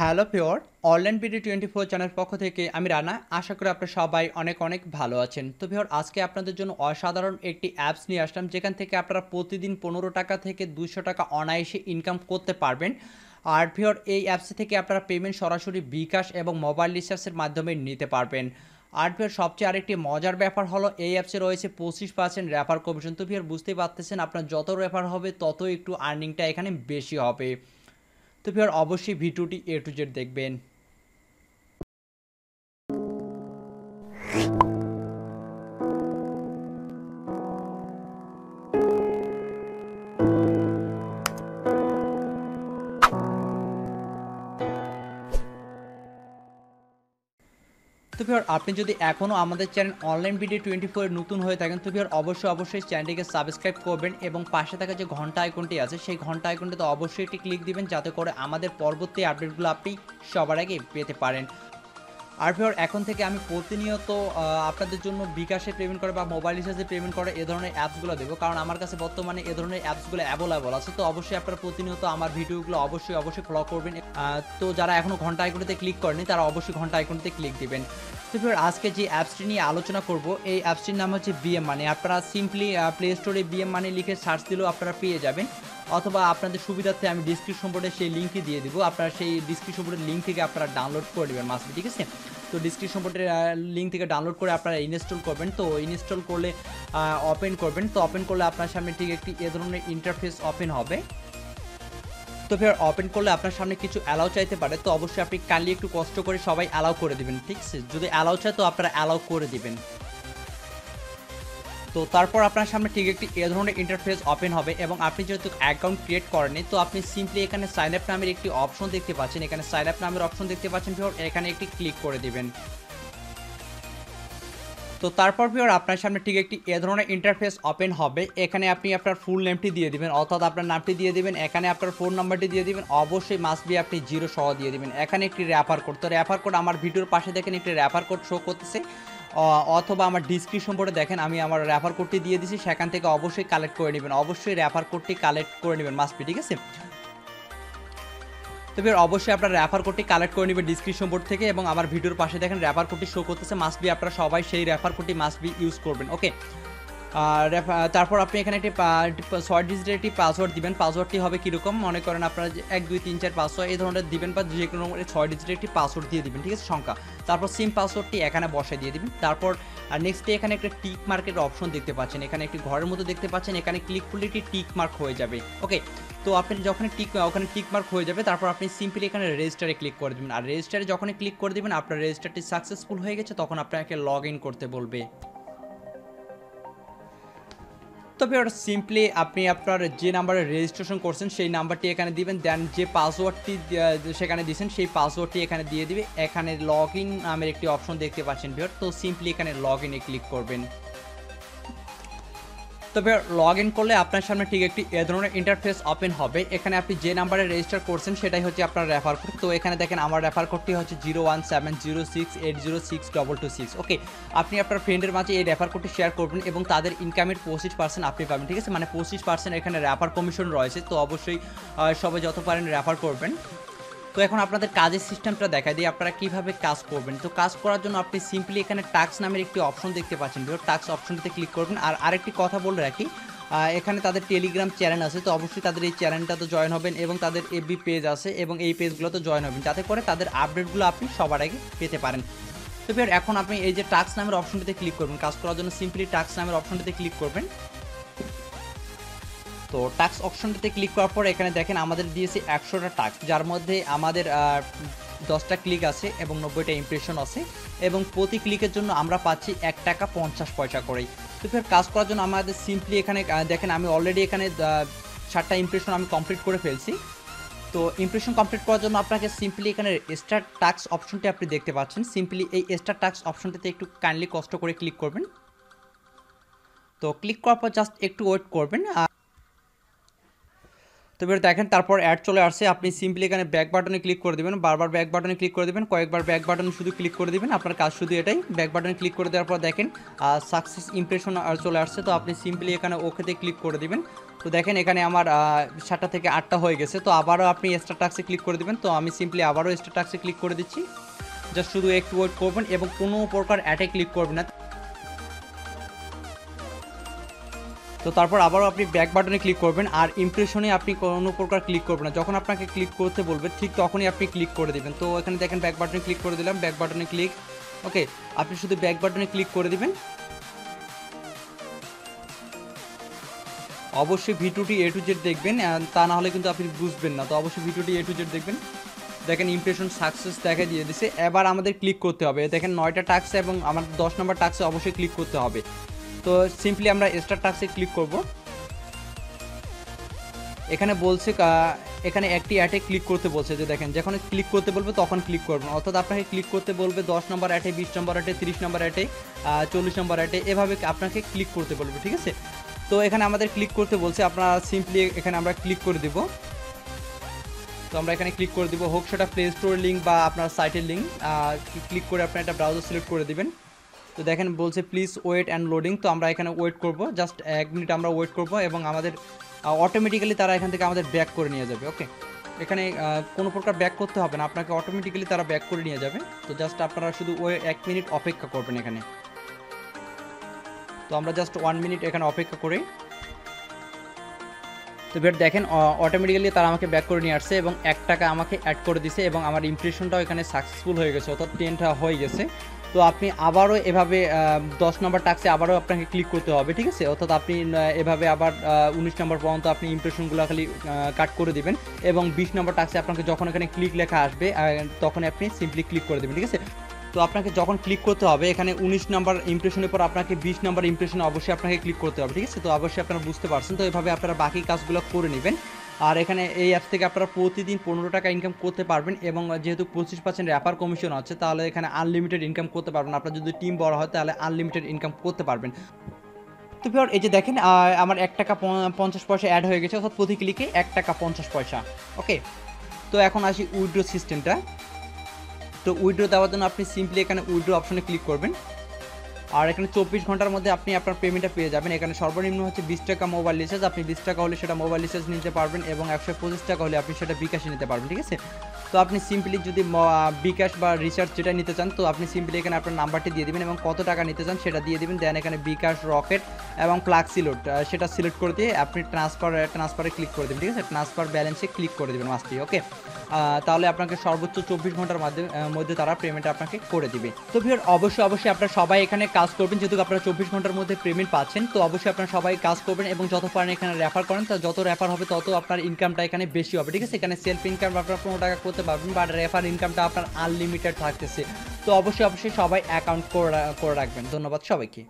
Hello pure online BD 24 channel পক্ষ থেকে আমি রানা। আশা করি আপনারা সবাই অনেক অনেক ভালো আছেন। তো পিওর আজকে আপনাদের জন্য অসাধারণ একটি অ্যাপস নিয়ে আসলাম, যেখান থেকে আপনারা প্রতিদিন 15 টাকা থেকে 200 টাকা অনায়াসে ইনকাম করতে পারবেন। আর পিওর এই অ্যাপস থেকে আপনারা পেমেন্ট সরাসরি বিকাশ এবং মোবাইল রিচার্জের মাধ্যমে নিতে পারবেন। আর পিওর সবচেয়ে আরেকটি মজার ব্যাপার হলো এই অ্যাপসে রয়েছে 25% রেফার কমিশন। তো পিওর বুঝতেই পারতেছেন, আপনার যত রেফার হবে তত একটু আর্নিংটা এখানে বেশি হবে। তো ভিউয়ার অবশ্যই ভিডিওটি এ টু জেড দেখবেন। তো ভিউয়ার আপনি যদি এখনও আমাদের চ্যানেল অনলাইন ভিডিও 24 নতুন হয়ে থাকেন, তো ভিউয়ার অবশ্যই চ্যানেলটিকে সাবস্ক্রাইব করবেন এবং পাশে থাকা যে ঘন্টা আইকনটি আছে সেই ঘন্টা আইকনটিতে অবশ্যই একটি ক্লিক দিবেন, যাতে করে আমাদের পরবর্তী আপডেটগুলো আপনি সবার আগে পেতে পারেন। আর ভিউয়ার এখন থেকে আমি প্রতিনিয়ত আপনাদের জন্য বিকাশে পেমেন্ট করে বা মোবাইল রিচার্জে পেমেন্ট করে এ ধরনের অ্যাপসগুলো দেবো, কারণ আমার কাছে বর্তমানে এ ধরনের অ্যাপসগুলো অ্যাভেলেবল আছে। তো অবশ্যই আপনারা প্রতিনিয়ত আমার ভিডিওগুলো অবশ্যই ফলো করবেন। তো যারা এখনও ঘন্টা আইকনটিতে ক্লিক করেনি তারা অবশ্যই ঘন্টা আইকনটিতে ক্লিক দিবেন। তো ভিউয়ার আজকে যে অ্যাপসটি নিয়ে আলোচনা করব, এই অ্যাপসটির নাম হচ্ছে বিএম মানি। আপনারা সিম্পলি প্লে স্টোরে বিএম মানি লিখে সার্চ দিলেও আপনারা পেয়ে যাবেন, অথবা আপনাদের সুবিধার্থে আমি ডিসক্রিপশন বোর্ডে সেই লিঙ্কই দিয়ে দিব। আপনারা সেই ডিসক্রিপশন বোর্ডের লিঙ্ক থেকে আপনারা ডাউনলোড করে নেবেন মাসবি, ঠিক আছে? তো ডিসক্রিপশন বোর্ডের লিঙ্ক থেকে ডাউনলোড করে আপনারা ইনস্টল করবেন। তো ইনস্টল করলে ওপেন করবেন। তো ওপেন করলে আপনার সামনে ঠিক একটি এ ধরনের ইন্টারফেস ওপেন হবে। তো ফের ওপেন করলে আপনার সামনে কিছু অ্যালাউ চাইতে পারে। তো অবশ্যই আপনি কাইন্ডলি একটু কষ্ট করে সবাই অ্যালাউ করে দিবেন, ঠিক আছে? যদি অ্যালাউ চায় তো আপনারা অ্যালাউ করে দিবেন। তো তারপর আপনার সামনে ঠিক একটি এ ধরনের ইন্টারফেস ওপেন হবে, এবং আপনি যেহেতু অ্যাকাউন্ট ক্রিয়েট করেননি, তো আপনি সিম্পলি এখানে সাইন আপ নামের একটি অপশন দেখতে পাচ্ছেন। এখানে সাইন আপ নামের অপশন দেখতে পাচ্ছেন ভিউয়ার, এখানে একটি ক্লিক করে দিবেন। তো তারপর ভিউয়ার আপনার সামনে ঠিক একটি এ ধরনের ইন্টারফেস ওপেন হবে। এখানে আপনি আপনার ফুল নেমটি দিয়ে দিবেন, অর্থাৎ আপনার নামটি দিয়ে দিবেন, এখানে আপনার ফোন নাম্বারটি দিয়ে দিবেন, অবশ্যই মাস্ট বি আপনি 0 সহ দিয়ে দিবেন। এখানে একটি রেফার কোড, তো রেফার কোড আমার ভিডিওর পাশে দেখেন একটি রেফার কোড শো করতেছে, অথবা আমার ডিসক্রিপশন বোর্ডে দেখেন আমি আমার রেফার কোডটি দিয়ে দিছি, সেখান থেকে অবশ্যই কালেক্ট করে নেবেন। অবশ্যই রেফার কোডটি কালেক্ট করে নেবেন মাস্ট বি, ঠিক আছে? তবে অবশ্যই আপনারা রেফার কোডটি কালেক্ট করে নেবেন ডিসক্রিপশন বোর্ড থেকে, এবং আমার ভিডিওর পাশে দেখেন রেফার কোডটি শো করতেছে, মাস্ট বি আপনারা সবাই সেই রেফার কোডটি মাস্ট বি ইউজ করবেন। ওকে, তারপর আপনি এখানে একটি 6 ডিজিটের একটি পাসওয়ার্ড দিবেন। পাসওয়ার্ডটি হবে কীরকম, মনে করেন আপনারা 1 2 3 4 5 6 এই ধরনের দিবেন, বা যে কোনো 6 ডিজিটের একটি পাসওয়ার্ড দিয়ে দিবেন, ঠিক আছে, সংখ্যা। তারপর সিম পাসওয়ার্ডটি এখানে বসায় দিয়ে দিবেন। তারপর নেক্সটে এখানে একটা টিক মার্কের অপশন দেখতে পাচ্ছেন, এখানে একটি ঘরের মতো দেখতে পাচ্ছেন, এখানে ক্লিক করলে একটি টিক মার্ক হয়ে যাবে। ওকে, তো আপনি যখন ওখানে টিক মার্ক হয়ে যাবে, তারপর আপনি সিম্পলি এখানে রেজিস্টারে ক্লিক করে দেবেন। আর রেজিস্টারে যখনই ক্লিক করে দেবেন, আপনার রেজিস্টারটি সাকসেসফুল হয়ে গেছে, তখন আপনাকে লগ ইন করতে বলবে। তবে ওটা সিম্পলি আপনি আপনার যে নাম্বারে রেজিস্ট্রেশন করছেন সেই নাম্বারটি এখানে দিবেন, দেন যে পাসওয়ার্ডটি সেখানে দিয়েছেন সেই পাসওয়ার্ডটি এখানে দিয়ে দিবে। এখানে লগ ইন নামের একটি অপশন দেখতে পাচ্ছেন ভিউয়ার, তো সিম্পলি এখানে লগ ইনে ক্লিক করবেন। তবে লগ ইন করলে আপনার সামনে ঠিক একটি এ ধরনের ইন্টারফেস ওপেন হবে। এখানে আপনি যে নাম্বারে রেজিস্টার করছেন সেটাই হচ্ছে আপনার রেফার কোড। তো এখানে দেখেন আমার রেফার কোডটি হচ্ছে 017068062226। ওকে, আপনি আপনার ফ্রেন্ডের মাঝে এই রেফার কোডটি শেয়ার করবেন, এবং তাদের ইনকামের 25% আপনি পাবেন, ঠিক আছে? মানে 25% এখানে রেফার কমিশন রয়েছে। তো অবশ্যই সবাই যত পারেন রেফার করবেন। তো এখন আপনাদের কাজের সিস্টেমটা দেখাই দিই আপনারা কিভাবে কাজ করবেন। তো কাজ করার জন্য আপনি সিম্পলি এখানে টাস্ক নামের একটি অপশন দেখতে পাচ্ছেন, টাস্ক অপশনটিতে ক্লিক করবেন। আর আরেকটি কথা বলে রাখি, এখানে তাদের টেলিগ্রাম চ্যানেল আছে, তো অবশ্যই তাদের এই চ্যানেলটাতে জয়েন হবেন, এবং তাদের এফবি পেজ আছে, এবং এই পেজগুলোতে জয়েন হবেন, যাতে করে তাদের আপডেটগুলো আপনি সবার আগে পেতে পারেন। তো এখন আপনি এই যে টাস্ক নামের অপশনটিতে ক্লিক করবেন, কাজ করার জন্য সিম্পলি টাস্ক নামের অপশনটিতে ক্লিক করবেন। তো টাস্ক অপশনটিতে ক্লিক করার পর এখানে দেখেন আমাদের দিয়েছে 100টা টাস্ক, যার মধ্যে আমাদের 10টা ক্লিক আছে এবং 90টা ইমপ্রেশন আছে, এবং প্রতি ক্লিকের জন্য আমরা পাচ্ছি 1 টাকা 50 পয়সা করেই। তো ফের কাজ করার জন্য আমাদের সিম্পলি এখানে দেখেন আমি অলরেডি এখানে 7টা ইমপ্রেশন আমি কমপ্লিট করে ফেলছি। তো ইমপ্রেশন কমপ্লিট করার জন্য আপনাকে সিম্পলি এখানে স্টার্ট টাস্ক অপশনটি আপনি দেখতে পাচ্ছেন, সিম্পলি এই স্টার্ট টাস্ক অপশনটিতে একটু কাইন্ডলি কষ্ট করে ক্লিক করবেন। তো ক্লিক করার পর জাস্ট একটু ওয়েট করবেন। তো এবার দেখেন তারপর অ্যাড চলে আসছে, আপনি সিম্পলি এখানে ব্যাক বাটনে ক্লিক করে দেবেন, বারবার ব্যাক বাটনে ক্লিক করে দেবেন, কয়েকবার ব্যাক বাটনে শুধু ক্লিক করে দেবেন, আপনার কাজ শুধু এটাই। ব্যাক বাটনে ক্লিক করে দেওয়ার পর দেখেন সাকসেস ইমপ্রেশন চলে আসছে, তো আপনি সিম্পলি এখানে ওকেতে ক্লিক করে দেবেন। তো দেখেন এখানে আমার 7টা থেকে 8টা হয়ে গেছে। তো আবারও আপনি স্টার টাস্কে ক্লিক করে দিবেন। তো আমি সিম্পলি আবারও স্টার টাস্কে ক্লিক করে দিচ্ছি। জাস্ট শুধু একটু ওয়েট করবেন এবং কোনো প্রকার অ্যাডে ক্লিক করবেন না। তো তারপর আবারও আপনি ব্যাক বাটনে ক্লিক করবেন আর ইমপ্রেশনে আপনি কোনো প্রকার ক্লিক করবেন না। যখন আপনাকে ক্লিক করতে বলবে ঠিক তখনই আপনি ক্লিক করে দিবেন। তো এখানে দেখেন ব্যাক বাটনে ক্লিক করে দিলাম, ব্যাক বাটনে ক্লিক। ওকে, আপনি শুধু ব্যাক বাটনে ক্লিক করে দিবেন। অবশ্যই ভিডিওটি এ টু জেড দেখবেন, তা না হলে কিন্তু আপনি বুঝবেন না। তো অবশ্যই ভিডিওটি এ টু জেড দেখবেন। দেখেন ইমপ্রেশন সাকসেস দেখা দিয়ে দিছে। এবার আমাদের ক্লিক করতে হবে। দেখেন 9টা টাস্ক এবং আমার 10 নম্বর টাস্কে অবশ্যই ক্লিক করতে হবে। তো সিম্পলি আমরা স্টার টাস্কে ক্লিক করব। এখানে বলছে এখানে একটি অ্যাডে ক্লিক করতে বলছে, যে দেখেন যখন ক্লিক করতে বলবে তখন ক্লিক করবেন। অর্থাৎ আপনাকে ক্লিক করতে বলবে 10 নম্বর অ্যাডে, 20 নম্বর অ্যাডে, 30 নম্বর অ্যাডে, 40 নম্বর অ্যাডে, এভাবে আপনাকে ক্লিক করতে বলবে, ঠিক আছে। তো এখানে আমাদের ক্লিক করতে বলছে, আপনারা সিম্পলি এখানে আমরা ক্লিক করে দেব। তো আমরা এখানে ক্লিক করে দিব, হোক সেটা প্লে স্টোর লিঙ্ক বা আপনার সাইটের লিঙ্ক। ক্লিক করে আপনার একটা ব্রাউজার সিলেক্ট করে দিবেন। তো দেখেন বলছে প্লিজ ওয়েট অ্যান্ড লোডিং। তো আমরা এখানে ওয়েট করব, জাস্ট 1 মিনিট আমরা ওয়েট করব এবং আমাদের অটোমেটিক্যালি তারা এখান থেকে আমাদের ব্যাক করে নিয়ে যাবে। ওকে, এখানে কোনো প্রকার ব্যাক করতে হবে না, আপনাকে অটোমেটিক্যালি তারা ব্যাক করে নিয়ে যাবে। তো জাস্ট আপনারা শুধু 1 মিনিট অপেক্ষা করবেন এখানে। তো আমরা জাস্ট 1 মিনিট এখানে অপেক্ষা করি। তো বের দেখেন অটোমেটিক্যালি তারা আমাকে ব্যাক করে নিয়ে আসছে এবং 1 টাকা আমাকে অ্যাড করে দিছে এবং আমার ইমপ্রেশনটাও এখানে সাকসেসফুল হয়ে গেছে, অর্থাৎ 10টা হয়ে গেছে। তো আপনি আবারও এভাবে 10 নম্বর টাস্কে আবারও আপনাকে ক্লিক করতে হবে, ঠিক আছে। অর্থাৎ আপনি এভাবে আবার 19 নম্বর পর্যন্ত আপনি ইমপ্রেশনগুলো খালি কাট করে দিবেন এবং 20 নম্বর টাস্কে আপনাকে যখন এখানে ক্লিক লেখা আসবে তখন আপনি সিম্পলি ক্লিক করে দেবেন, ঠিক আছে। তো আপনাকে যখন ক্লিক করতে হবে এখানে 19 নাম্বার ইমপ্রেশনের পর আপনাকে 20 নাম্বার ইমপ্রেশনে অবশ্যই আপনাকে ক্লিক করতে হবে, ঠিক আছে। তো অবশ্যই আপনারা বুঝতে পারছেন। তো এভাবে আপনারা বাকি কাজগুলো করে নেবেন। আর এখানে এই অ্যাপস থেকে আপনারা প্রতিদিন 15 টাকা ইনকাম করতে পারবেন এবং যেহেতু 25% র্যাপার কমিশন আছে, তাহলে এখানে আনলিমিটেড ইনকাম করতে পারবেন। আপনার যদি টিম বড় হয় তাহলে আনলিমিটেড ইনকাম করতে পারবেন। তো ভিউয়ার এই যে দেখেন আমার 1 টাকা 50 পয়সা অ্যাড হয়ে গেছে, অর্থাৎ প্রতি ক্লিকে 1 টাকা 50 পয়সা। ওকে, তো এখন আসি উইথড্র সিস্টেমটা। তো উইথড্র দেওয়ার জন্য আপনি সিম্পলি এখানে উইথড্র অপশনে ক্লিক করবেন আর এখানে 24 ঘন্টার মধ্যে আপনি আপনার পেমেন্টটা পেয়ে যাবেন। এখানে সর্বনিম্ন হচ্ছে 20 টাকা মোবাইল রিচার্জ, আপনি 20 টাকা হলে সেটা মোবাইল রিচার্জ নিতে পারবেন এবং 125 টাকা হলে আপনি সেটা বিকাশে নিতে পারবেন, ঠিক আছে। তো আপনি সিম্পলি যদি বিকাশ বা রিচার্জ যেটা নিতে চান, তো আপনি সিম্পলি এখানে আপনার নাম্বারটি দিয়ে দিবেন এবং কত টাকা নিতে চান সেটা দিয়ে দিবেন। দেন এখানে বিকাশ, রকেট এবং প্লাগ সিলেক্ট সেটা সিলেক্ট করে দিয়ে আপনি ট্রান্সফারে ক্লিক করে দেবেন, ঠিক আছে। ট্রান্সফার ব্যালেন্সে ক্লিক করে দেবেন মাস্টলি। ওকে, তাহলে আপনাকে সর্বোচ্চ 24 ঘন্টার মধ্যে তারা পেমেন্ট আপনাকে করে দিবে। তো ভিউয়ার অবশ্যই আপনারা সবাই এখানে কাজ করবেন, যেহেতু আপনারা 24 ঘন্টার মধ্যে পেমেন্ট পাচ্ছেন। তো অবশ্যই আপনারা সবাই কাজ করবেন এবং যত পারেন এখানে রেফার করেন। তো যত রেফার হবে তত আপনার ইনকামটা এখানে বেশি হবে, ঠিক আছে। এখানে সেলফ ইনকাম আপনারা 15 টাকা করতে পারবেন, বাট রেফার ইনকামটা আপনার আনলিমিটেড থাকতেছে। তো অবশ্যই সবাই অ্যাকাউন্ট করে রাখবেন। ধন্যবাদ সবাইকে।